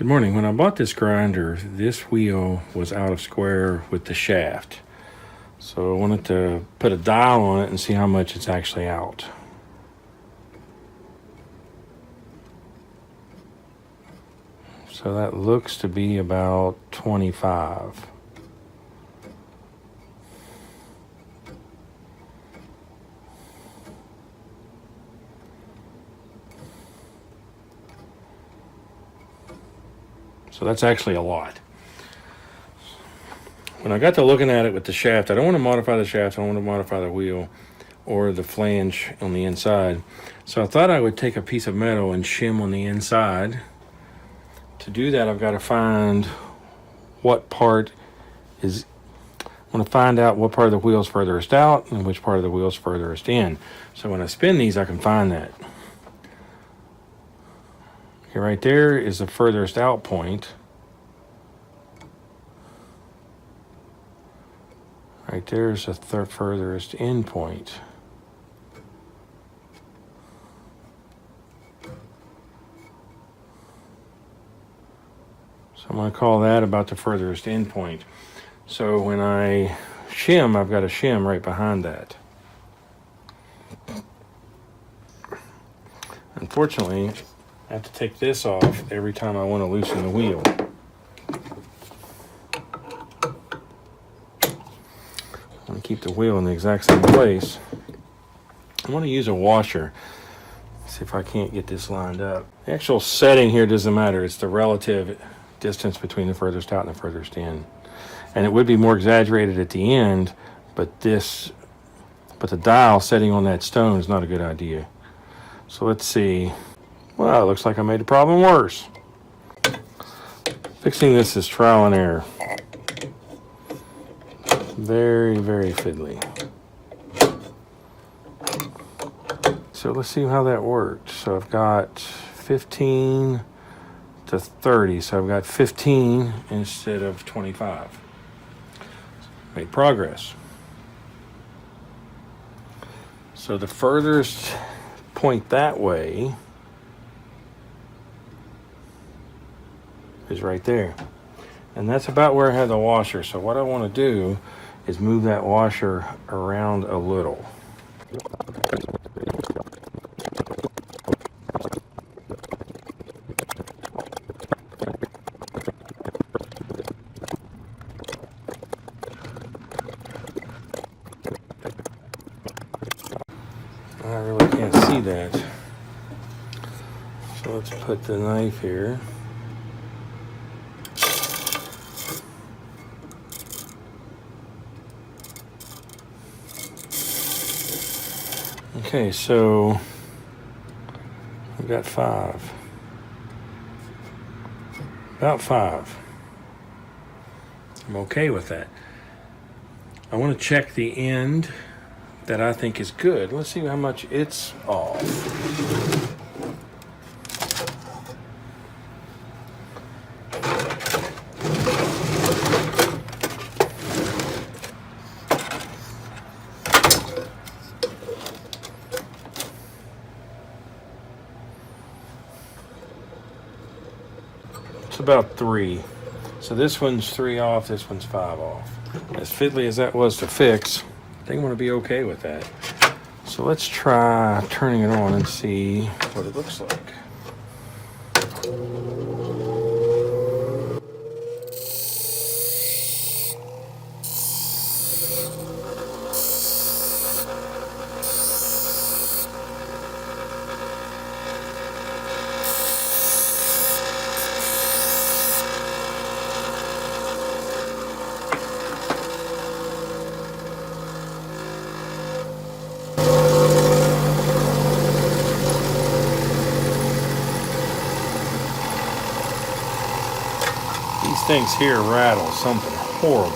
Good morning. When I bought this grinder, this wheel was out of square with the shaft. So I wanted to put a dial on it and see how much it's actually out. So that looks to be about 25. So that's actually a lot. When I got to looking at it with the shaft, I don't want to modify the shaft, I don't want to modify the wheel or the flange on the inside. So I thought I would take a piece of metal and shim on the inside. To do that, I've got to find what part is, I want to find out what part of the wheel is furthest out and which part of the wheel is furthest in. So when I spin these, I can find that. Okay, right there is the furthest out point. Right there is the furthest in point. So I'm going to call that about the furthest in point. So when I shim, I've got a shim right behind that. Unfortunately, I have to take this off every time I want to loosen the wheel. I want to keep the wheel in the exact same place. I want to use a washer. See if I can't get this lined up. The actual setting here doesn't matter. It's the relative distance between the furthest out and the furthest in. And it would be more exaggerated at the end, but the dial setting on that stone is not a good idea. So let's see. Well, it looks like I made the problem worse. Fixing this is trial and error. Very, very fiddly. So let's see how that worked. So I've got 15 to 30. So I've got 15 instead of 25. Made progress. So the furthest point that way is right there. And that's about where I had the washer. So what I want to do is move that washer around a little. I really can't see that. So let's put the knife here. Okay, so we've got 5. About 5. I'm okay with that. I want to check the end that I think is good. Let's see how much it's off. About 3. So this one's 3 off, this one's 5 off. As fiddly as that was to fix, I think I'm going to be okay with that. So let's try turning it on and see what it looks like. These things here rattle something horrible.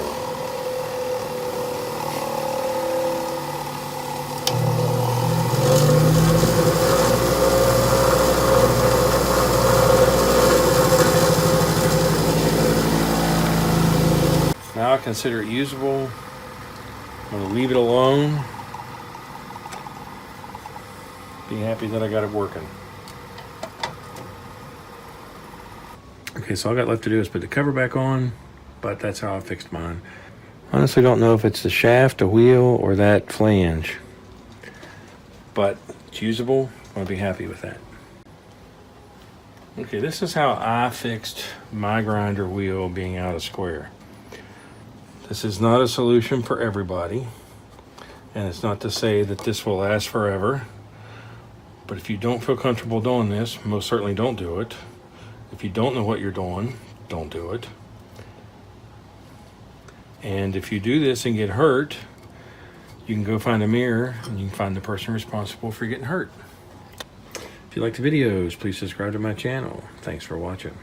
Now I consider it usable. I'm going to leave it alone. Be happy that I got it working. Okay, so all I got left to do is put the cover back on, but that's how I fixed mine. Honestly, don't know if it's the shaft, the wheel, or that flange, but it's usable. I'll be happy with that. Okay, this is how I fixed my grinder wheel being out of square. This is not a solution for everybody, and it's not to say that this will last forever, but if you don't feel comfortable doing this, most certainly don't do it. If you don't know what you're doing, don't do it. And if you do this and get hurt, you can go find a mirror and you can find the person responsible for getting hurt. If you like the videos, please subscribe to my channel. Thanks for watching.